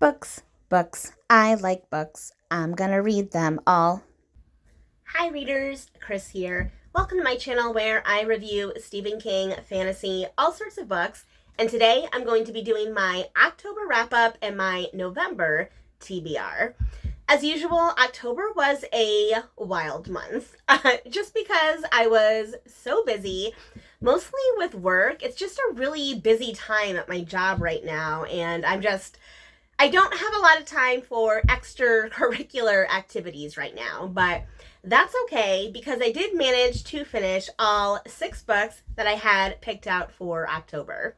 Books, books. I like books. I'm gonna read them all. Hi readers, Chris here. Welcome to my channel where I review Stephen King, fantasy, all sorts of books. And today I'm going to be doing my October wrap-up and my November TBR. As usual, October was a wild month, just because I was so busy, mostly with work. It's just a really busy time at my job right now, and I don't have a lot of time for extracurricular activities right now, but that's okay because I did manage to finish all 6 books that I had picked out for October.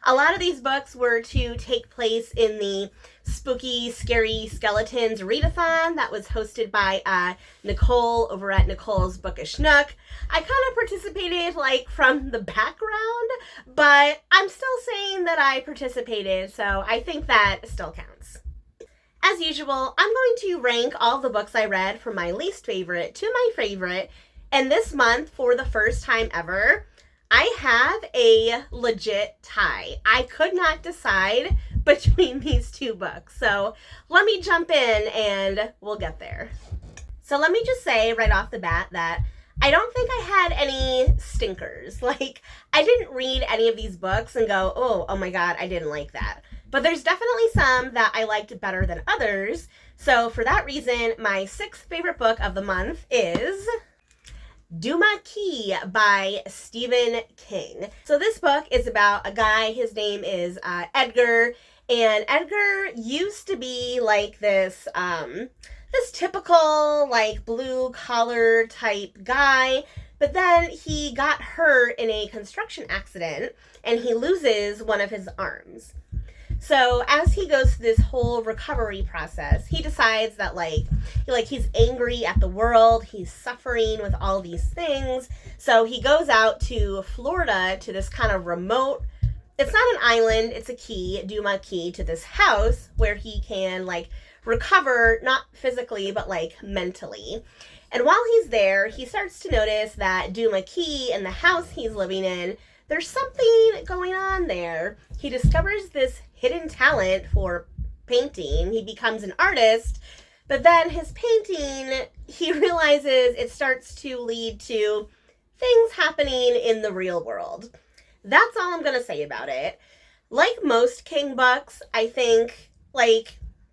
A lot of these books were to take place in the Spooky, Scary Skeletons readathon that was hosted by Nicole over at Nicole's Bookish Nook. I kind of participated from the background, but I'm still saying that I participated, so I think that still counts. As usual, I'm going to rank all the books I read from my least favorite to my favorite, and this month, for the first time ever, I have a legit tie. I could not decide between these 2 books. So let me jump in and we'll get there. So let me just say right off the bat that I don't think I had any stinkers. I didn't read any of these books and go, oh my God, I didn't like that. But there's definitely some that I liked better than others. So for that reason, my 6th favorite book of the month is Duma by Stephen King. So this book is about a guy, his name is Edgar, and Edgar used to be this typical blue collar type guy, but then he got hurt in a construction accident and he loses one of his arms. So as he goes through this whole recovery process, he decides that he's angry at the world, he's suffering with all these things. So he goes out to Florida to this kind of remote, it's not an island, it's a key, Duma key, to this house where he can recover, not physically, but mentally. And while he's there, he starts to notice that Duma key and the house he's living in, there's something going on there. He discovers this hidden talent for painting. He becomes an artist, but then his painting, he realizes it starts to lead to things happening in the real world. That's all I'm going to say about it. Like most King books, I think,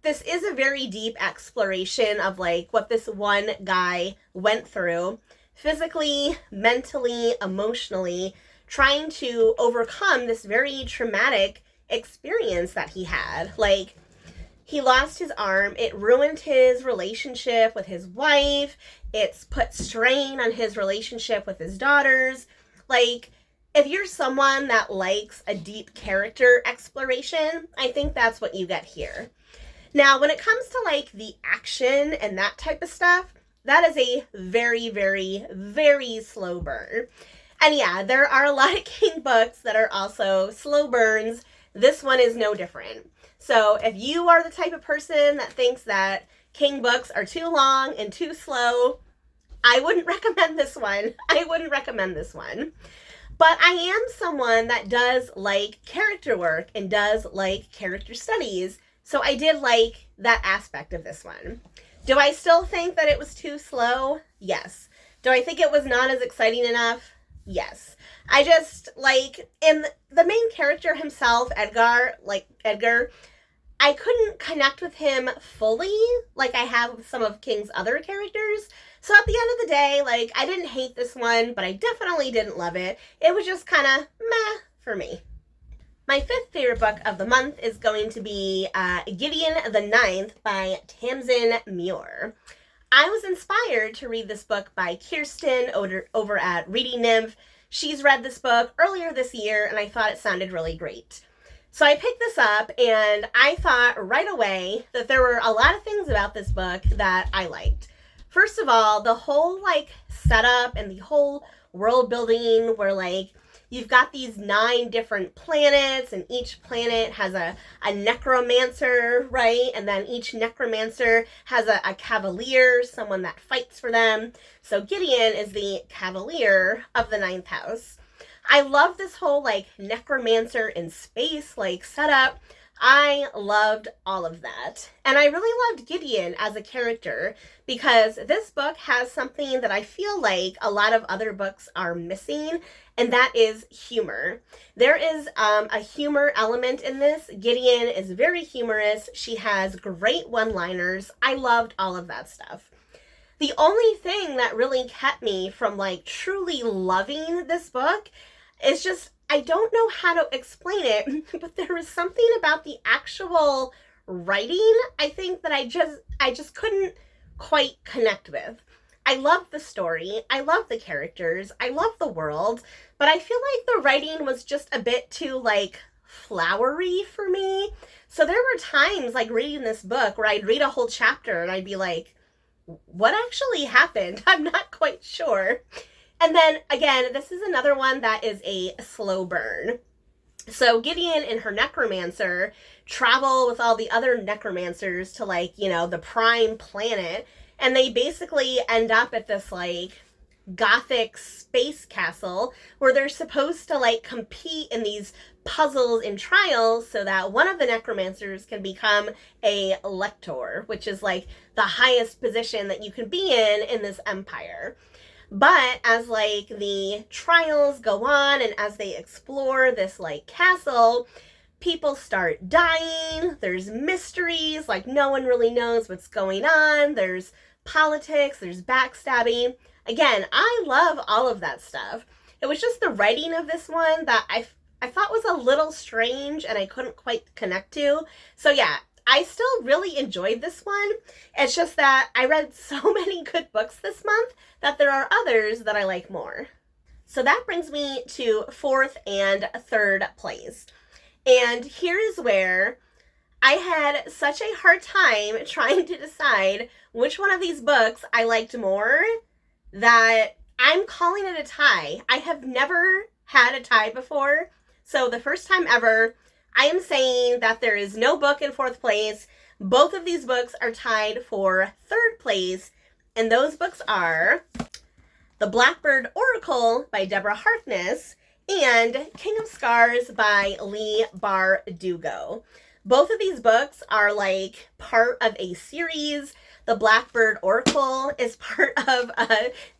this is a very deep exploration of what this one guy went through, physically, mentally, emotionally, trying to overcome this very traumatic experience that he had. He lost his arm, it ruined his relationship with his wife, it's put strain on his relationship with his daughters. If you're someone that likes a deep character exploration, I think that's what you get here. Now, when it comes to the action and that type of stuff, that is a very, very, very slow burn. And yeah, there are a lot of King books that are also slow burns. This one is no different. So if you are the type of person that thinks that King books are too long and too slow, I wouldn't recommend this one. But I am someone that does like character work and does like character studies. So I did like that aspect of this one. Do I still think that it was too slow? Yes. Do I think it was not as exciting enough? Yes. I just in the main character himself, Edgar, I couldn't connect with him fully like I have with some of King's other characters. So at the end of the day, I didn't hate this one, but I definitely didn't love it. It was just kind of meh for me. My 5th favorite book of the month is going to be Gideon the Ninth by Tamsyn Muir. I was inspired to read this book by Kirsten over at Reading Nymph. She's read this book earlier this year, and I thought it sounded really great. So I picked this up, and I thought right away that there were a lot of things about this book that I liked. First of all, the whole setup and the whole world building where you've got these 9 different planets, and each planet has a necromancer, right? And then each necromancer has a cavalier, someone that fights for them. So Gideon is the cavalier of the 9th house. I love this whole necromancer in space setup. I loved all of that. And I really loved Gideon as a character because this book has something that I feel like a lot of other books are missing, and that is humor. There is a humor element in this. Gideon is very humorous. She has great one-liners. I loved all of that stuff. The only thing that really kept me from like truly loving this book is just, I don't know how to explain it, but there was something about the actual writing, I think, that I just couldn't quite connect with. I love the story, I love the characters, I love the world, but I feel like the writing was just a bit too like flowery for me. So there were times like reading this book where I'd read a whole chapter and I'd be like, what actually happened? I'm not quite sure. And then again, this is another one that is a slow burn. So Gideon and her necromancer travel with all the other necromancers to like, you know, the prime planet, and they basically end up at this like gothic space castle where they're supposed to like compete in these puzzles and trials so that one of the necromancers can become a lector, which is like the highest position that you can be in this empire. But as like the trials go on and as they explore this like castle, people start dying, there's mysteries, like no one really knows what's going on, there's politics, there's backstabbing. Again, I love all of that stuff. It was just the writing of this one that I thought was a little strange and I couldn't quite connect to. So yeah, I still really enjoyed this one. It's just that I read so many good books this month that there are others that I like more. So that brings me to 4th and 3rd place. And here's where I had such a hard time trying to decide which one of these books I liked more that I'm calling it a tie. I have never had a tie before. So the first time ever, I am saying that there is no book in 4th place. Both of these books are tied for 3rd place, and those books are The Blackbird Oracle by Deborah Harkness and King of Scars by Leigh Bardugo. Both of these books are like part of a series. The Blackbird Oracle is part of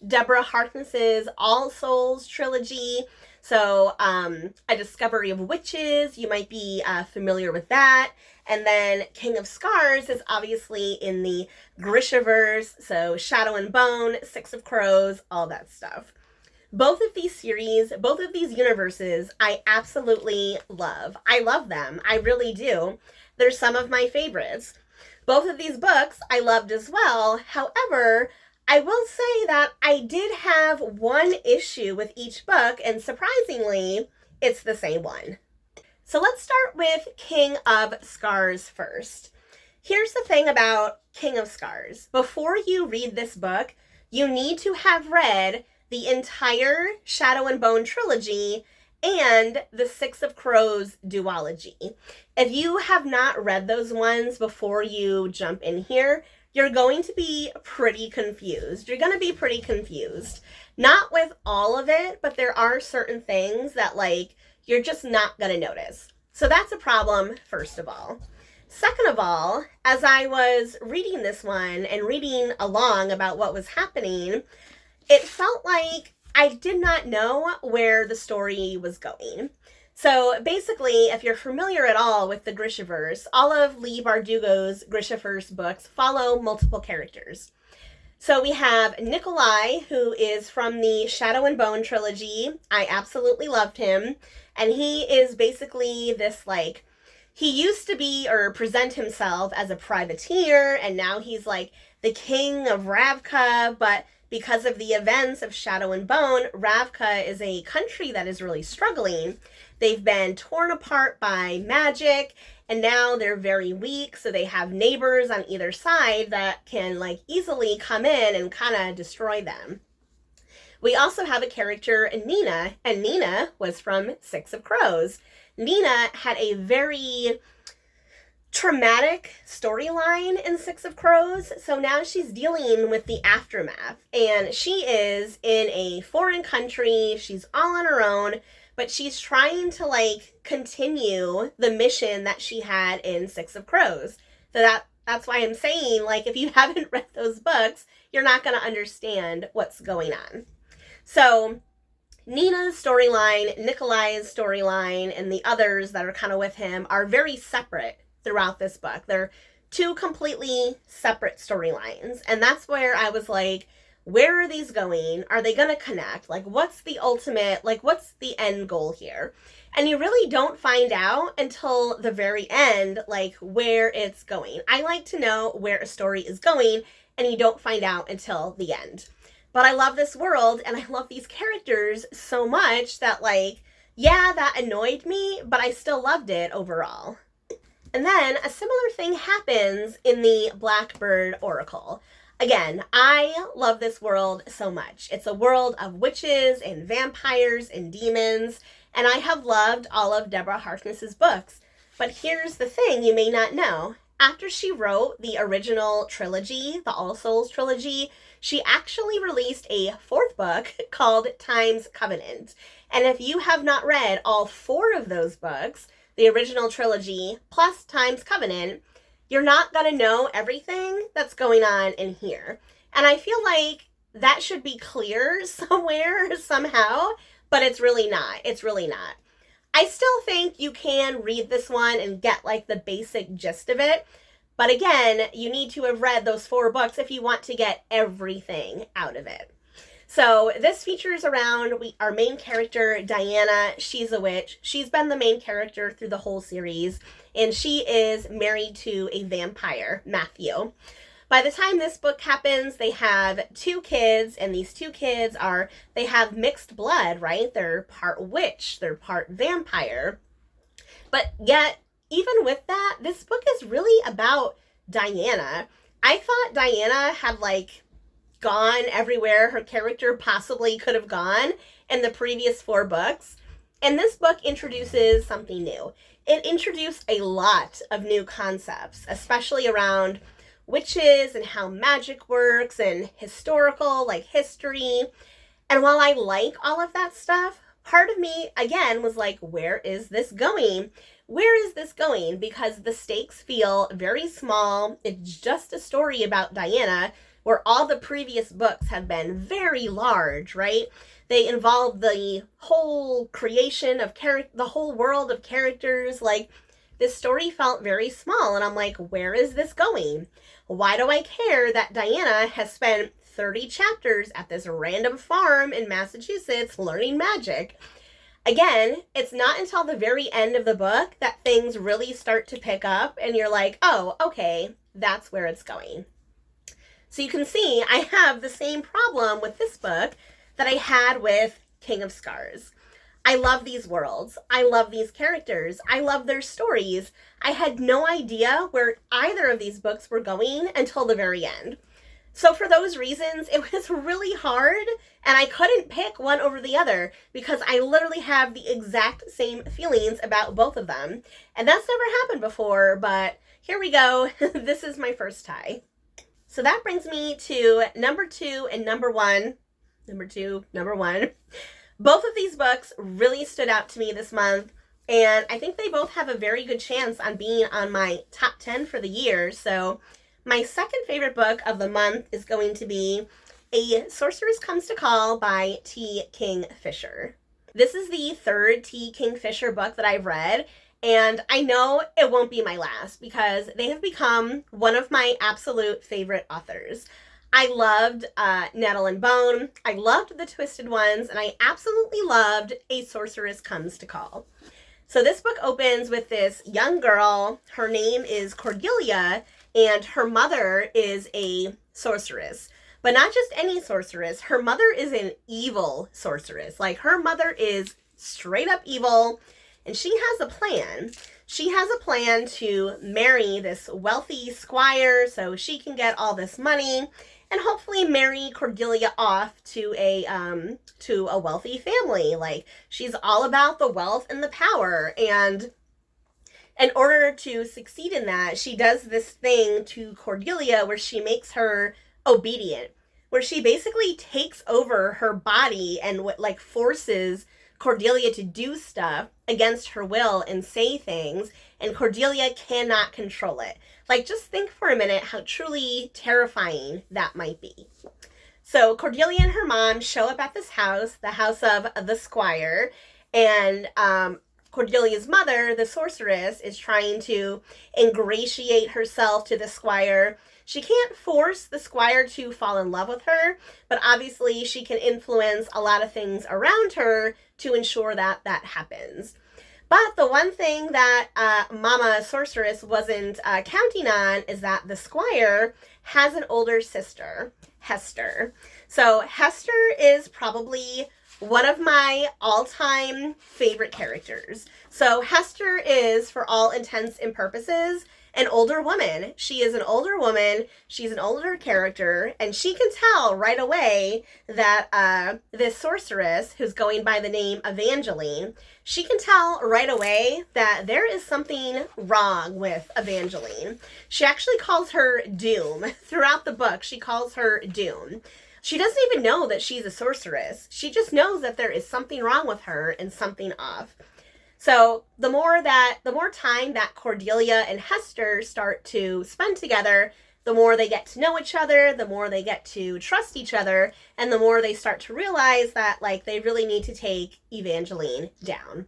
Deborah Harkness's All Souls trilogy. So A Discovery of Witches, you might be familiar with that. And then King of Scars is obviously in the Grishaverse, so Shadow and Bone, Six of Crows, all that stuff. Both of these series, both of these universes, I absolutely love. I love them. I really do. They're some of my favorites. Both of these books I loved as well. However, I will say that I did have one issue with each book, and surprisingly, it's the same one. So let's start with King of Scars first. Here's the thing about King of Scars. Before you read this book, you need to have read the entire Shadow and Bone trilogy and the Six of Crows duology. If you have not read those ones before you jump in here, you're going to be pretty confused. You're going to be pretty confused. Not with all of it, but there are certain things that like you're just not going to notice. So that's a problem, first of all. Second of all, as I was reading this one and reading along about what was happening, it felt like I did not know where the story was going. So basically, if you're familiar at all with the Grishaverse, all of Leigh Bardugo's Grishaverse books follow multiple characters. So we have Nikolai, who is from the Shadow and Bone trilogy. I absolutely loved him. And he is basically this like, he used to be or present himself as a privateer, and now he's like the king of Ravka, but because of the events of Shadow and Bone, Ravka is a country that is really struggling. They've been torn apart by magic, and now they're very weak, so they have neighbors on either side that can like easily come in and kind of destroy them. We also have a character, Nina, and Nina was from Six of Crows. Nina had a very traumatic storyline in Six of Crows, so now she's dealing with the aftermath, and she is in a foreign country. She's all on her own, but she's trying to like continue the mission that she had in Six of Crows. So that's why I'm saying, like, if you haven't read those books, you're not going to understand what's going on. So Nina's storyline, Nikolai's storyline, and the others that are kind of with him are very separate throughout this book. They're two completely separate storylines. And that's where I was like, where are these going? Are they going to connect? Like, what's the ultimate, like, what's the end goal here? And you really don't find out until the very end, like, where it's going. I like to know where a story is going, and you don't find out until the end. But I love this world, and I love these characters so much that, like, yeah, that annoyed me, but I still loved it overall. And then a similar thing happens in the Blackbird Oracle. Again, I love this world so much. It's a world of witches and vampires and demons, and I have loved all of Deborah Harkness's books. But here's the thing you may not know. After she wrote the original trilogy, the All Souls trilogy, she actually released a fourth book called Time's Covenant. And if you have not read all four of those books, the original trilogy plus Time's Covenant, you're not going to know everything that's going on in here. And I feel like that should be clear somewhere, somehow, but it's really not. It's really not. I still think you can read this one and get like the basic gist of it. But again, you need to have read those four books if you want to get everything out of it. So this features around our main character, Diana. She's a witch. She's been the main character through the whole series, and she is married to a vampire, Matthew. By the time this book happens, they have 2 kids, and these 2 kids they have mixed blood, right? They're part witch, they're part vampire. But yet, even with that, this book is really about Diana. I thought Diana had like gone everywhere her character possibly could have gone in the previous 4 books. And this book introduces something new. It introduced a lot of new concepts, especially around witches and how magic works and historical, like history. And while I like all of that stuff, part of me, again, was like, where is this going? Where is this going? Because the stakes feel very small. It's just a story about Diana, where all the previous books have been very large, right? They involve the whole creation of the whole world of characters. Like, this story felt very small, and I'm like, where is this going? Why do I care that Diana has spent 30 chapters at this random farm in Massachusetts learning magic? Again, it's not until the very end of the book that things really start to pick up, and you're like, oh, okay, that's where it's going. So you can see I have the same problem with this book that I had with King of Scars. I love these worlds. I love these characters. I love their stories. I had no idea where either of these books were going until the very end. So for those reasons, it was really hard, and I couldn't pick one over the other because I literally have the exact same feelings about both of them. And that's never happened before, but here we go. This is my first tie. So that brings me to number 2 and number 1. Number 2, number 1. Both of these books really stood out to me this month, and I think they both have a very good chance on being on my top 10 for the year. So my second favorite book of the month is going to be A Sorceress Comes to Call by T. Kingfisher. This is the 3rd T. Kingfisher book that I've read, and I know it won't be my last because they have become one of my absolute favorite authors. I loved Nettle and Bone, I loved The Twisted Ones, and I absolutely loved A Sorceress Comes to Call. So this book opens with this young girl. Her name is Cordelia, and her mother is a sorceress. But not just any sorceress. Her mother is an evil sorceress. Like, her mother is straight up evil, and she has a plan. She has a plan to marry this wealthy squire so she can get all this money and hopefully marry Cordelia off to a wealthy family. Like, she's all about the wealth and the power, and in order to succeed in that, she does this thing to Cordelia where she makes her obedient, where she basically takes over her body and like forces Cordelia to do stuff against her will and say things, and Cordelia cannot control it. Like, just think for a minute how truly terrifying that might be. So Cordelia and her mom show up at this house, the house of the squire, and Cordelia's mother, the sorceress, is trying to ingratiate herself to the squire. She can't force the squire to fall in love with her, but obviously she can influence a lot of things around her to ensure that that happens. But the one thing that Mama Sorceress wasn't counting on is that the squire has an older sister, Hester. So Hester is probably one of my all-time favorite characters. So Hester is, for all intents and purposes, an older woman. She is an older woman. She's an older character, and she can tell right away that this sorceress, who's going by the name Evangeline, she can tell right away that there is something wrong with Evangeline. She actually calls her Doom. Throughout the book, she calls her Doom. She doesn't even know that she's a sorceress. She just knows that there is something wrong with her and something off. So the more time that Cordelia and Hester start to spend together, the more they get to know each other, the more they get to trust each other, and the more they start to realize that, like, they really need to take Evangeline down.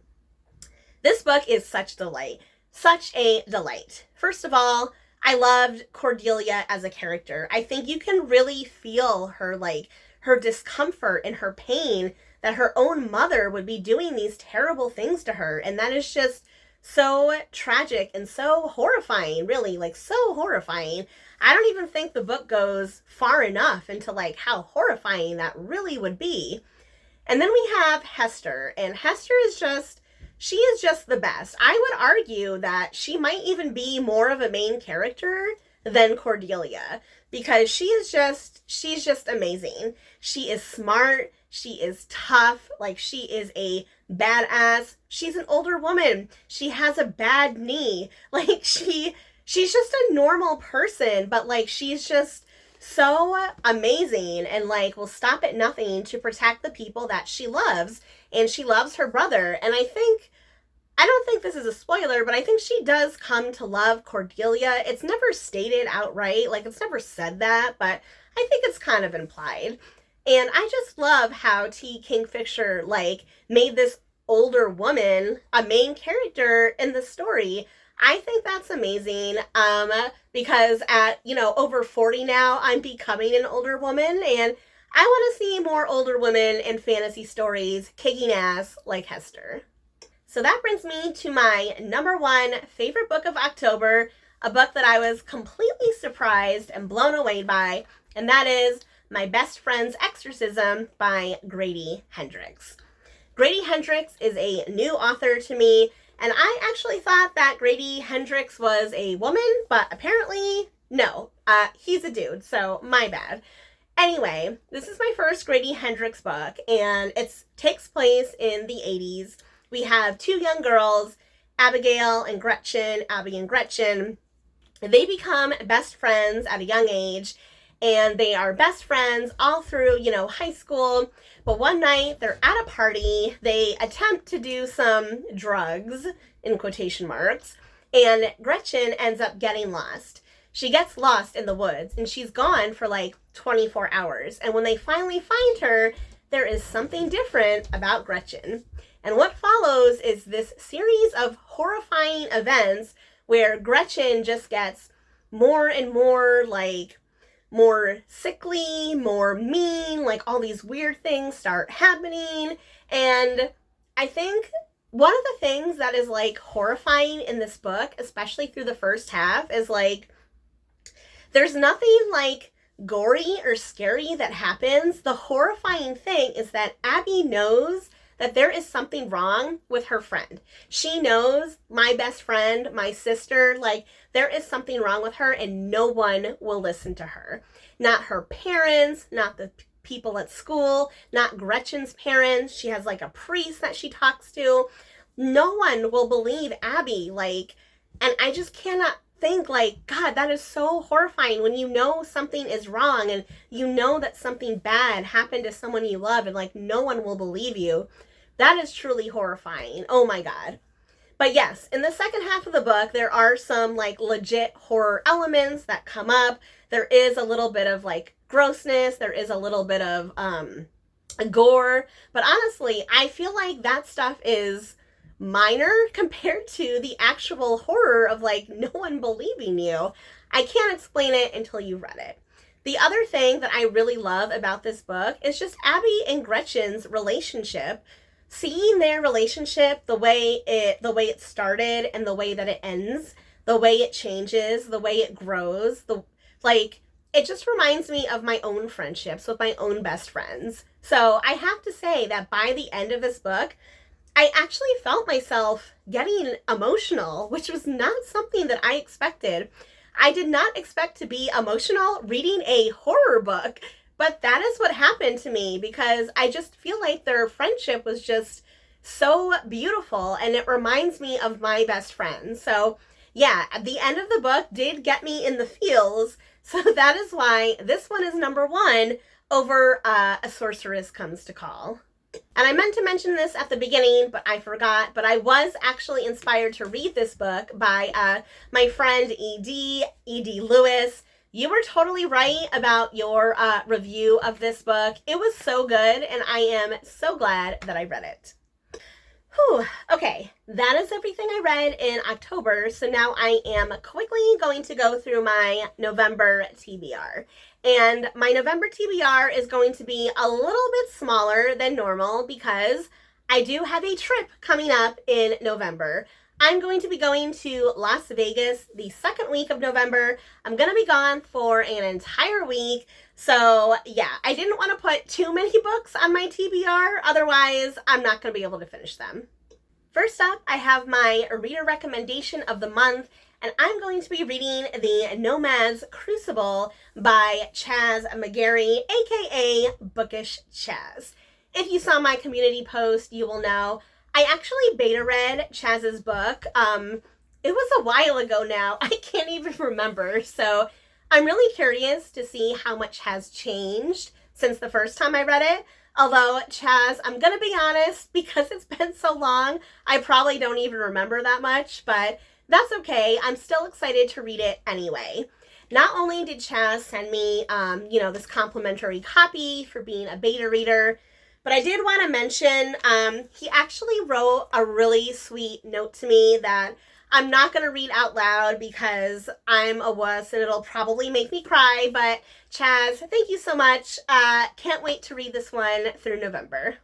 This book is such a delight. First of all, I loved Cordelia as a character. I think you can really feel her, like, her discomfort and her pain that her own mother would be doing these terrible things to her. And that is just so tragic and so horrifying, really, like, so horrifying. I don't even think the book goes far enough into, like, how horrifying that really would be. And then we have Hester, and Hester is just, she is just the best. I would argue that she might even be more of a main character than Cordelia, because she's just amazing. She is smart. She is tough. Like, she is a badass. She's an older woman. She has a bad knee. Like, she's just a normal person, but, like, she's just so amazing and, like, will stop at nothing to protect the people that she loves. And she loves her brother. And I don't think this is a spoiler, but I think she does come to love Cordelia. It's never stated outright, like, it's never said that, but I think it's kind of implied. And I just love how Kingfisher, like, made this older woman a main character in the story. I think that's amazing, because at, over 40 now, I'm becoming an older woman, and I want to see more older women in fantasy stories kicking ass like Hester. So that brings me to my number one favorite book of October, a book that I was completely surprised and blown away by, and that is My Best Friend's Exorcism by Grady Hendrix. Grady Hendrix is a new author to me, and I actually thought that Grady Hendrix was a woman, but apparently, no, he's a dude, so my bad. Anyway, this is my first Grady Hendrix book, and it takes place in the 80s. We have two young girls, Abigail and Gretchen, Abby and Gretchen. They become best friends at a young age, and they are best friends all through, high school. But one night, they're at a party. They attempt to do some drugs, in quotation marks, and Gretchen ends up getting lost. She gets lost in the woods, and she's gone for like 24 hours. And when they finally find her, there is something different about Gretchen. And what follows is this series of horrifying events where Gretchen just gets more and more, like, more sickly, more mean, like, all these weird things start happening. And I think one of the things that is, like, horrifying in this book, especially through the first half, is, like, there's nothing, like, gory or scary that happens. The horrifying thing is that Abby knows that there is something wrong with her friend. She knows, my best friend, my sister, like, there is something wrong with her, and no one will listen to her. Not her parents, not the people at school, not Gretchen's parents. She has, like, a priest that she talks to. No one will believe Abby, like, and I just cannot think, like, God, that is so horrifying when you know something is wrong and you know that something bad happened to someone you love, and, like, no one will believe you. That is truly horrifying. Oh my God. But yes, in the second half of the book, there are some like legit horror elements that come up. There is a little bit of like grossness. There is a little bit of gore. But honestly, I feel like that stuff is minor compared to the actual horror of like no one believing you. I can't explain it until you read it. The other thing that I really love about this book is just Abby and Gretchen's relationship. Seeing their relationship, the way it started and the way that it ends, the way it changes, the way it grows, it just reminds me of my own friendships with my own best friends. So I have to say that by the end of this book, I actually felt myself getting emotional, which was not something that I expected. I did not expect to be emotional reading a horror book, but that is what happened to me because I just feel like their friendship was just so beautiful and it reminds me of my best friends. So yeah, the end of the book did get me in the feels. So that is why this one is number 1 over A Sorceress Comes to Call. And I meant to mention this at the beginning, but I forgot. But I was actually inspired to read this book by my friend E.D. Lewis. You were totally right about your review of this book. It was so good, and I am so glad that I read it. Whew. Okay, that is everything I read in October. So now I am quickly going to go through my November TBR. And my November TBR is going to be a little bit smaller than normal because I do have a trip coming up in November. I'm going to be going to Las Vegas the second week of November. I'm going to be gone for an entire week. So yeah, I didn't want to put too many books on my TBR. Otherwise, I'm not going to be able to finish them. First up, I have my reader recommendation of the month. And I'm going to be reading the Nomad's Crucible by Chaz McGarry, aka Bookish Chaz. If you saw my community post, you will know I actually beta read Chaz's book. It was a while ago now. I can't even remember. So I'm really curious to see how much has changed since the first time I read it. Although, Chaz, I'm going to be honest, because it's been so long, I probably don't even remember that much, but that's okay. I'm still excited to read it anyway. Not only did Chaz send me, this complimentary copy for being a beta reader, but I did want to mention he actually wrote a really sweet note to me that I'm not going to read out loud because I'm a wuss and it'll probably make me cry. But Chaz, thank you so much. Can't wait to read this one through November.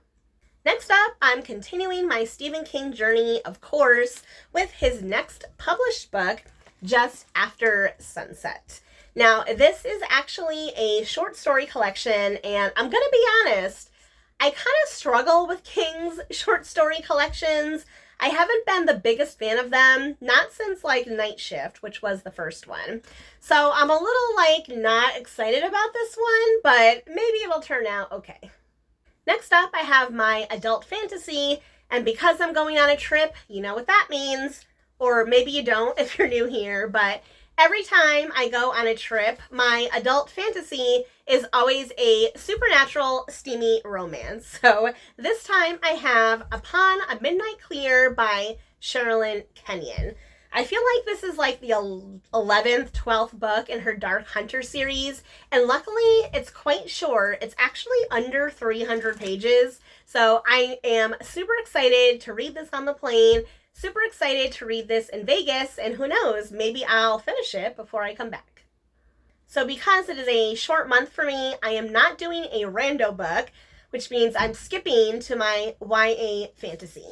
Next up, I'm continuing my Stephen King journey, of course, with his next published book, Just After Sunset. Now, this is actually a short story collection, and I'm going to be honest, I kind of struggle with King's short story collections. I haven't been the biggest fan of them, not since Night Shift, which was the first one. So I'm a little not excited about this one, but maybe it'll turn out okay. Next up, I have my adult fantasy, and because I'm going on a trip, you know what that means, or maybe you don't if you're new here, but every time I go on a trip, my adult fantasy is always a supernatural, steamy romance. So this time I have Upon a Midnight Clear by Sherrilyn Kenyon. I feel like this is the 11th, 12th book in her Dark Hunter series, and luckily it's quite short. It's actually under 300 pages, so I am super excited to read this on the plane, super excited to read this in Vegas, and who knows, maybe I'll finish it before I come back. So because it is a short month for me, I am not doing a rando book, which means I'm skipping to my YA fantasy.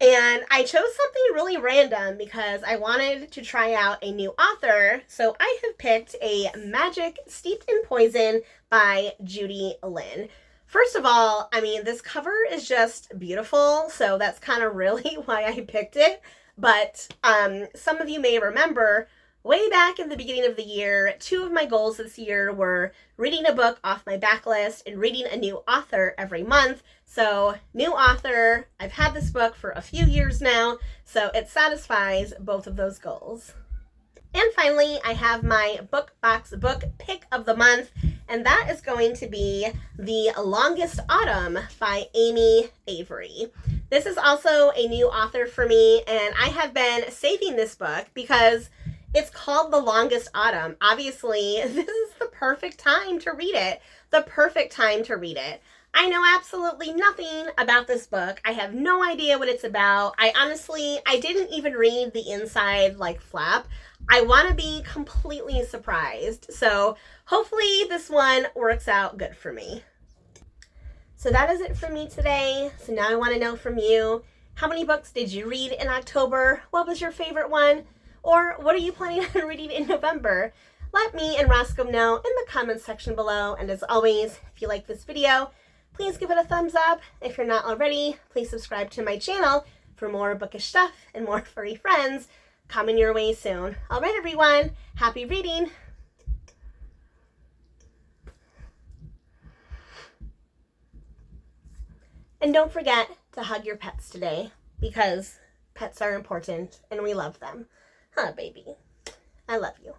And I chose something really random because I wanted to try out a new author. So I have picked a Magic Steeped in Poison by Judy Lynn. First of all, this cover is just beautiful. So that's kind of really why I picked it. But some of you may remember way back in the beginning of the year, 2 of my goals this year were reading a book off my backlist and reading a new author every month. So, new author, I've had this book for a few years now, so it satisfies both of those goals. And finally, I have my BookBox book pick of the month, and that is going to be The Longest Autumn by Amy Avery. This is also a new author for me, and I have been saving this book because it's called The Longest Autumn. Obviously, this is the perfect time to read it. The perfect time to read it. I know absolutely nothing about this book. I have no idea what it's about. I didn't even read the inside flap. I want to be completely surprised. So hopefully this one works out good for me. So that is it for me today. So now I want to know from you, how many books did you read in October? What was your favorite one? Or what are you planning on reading in November? Let me and Roscoe know in the comments section below. And as always, if you like this video, please give it a thumbs up. If you're not already, please subscribe to my channel for more bookish stuff and more furry friends coming your way soon. All right, everyone. Happy reading. And don't forget to hug your pets today, because pets are important and we love them. Huh, baby? I love you.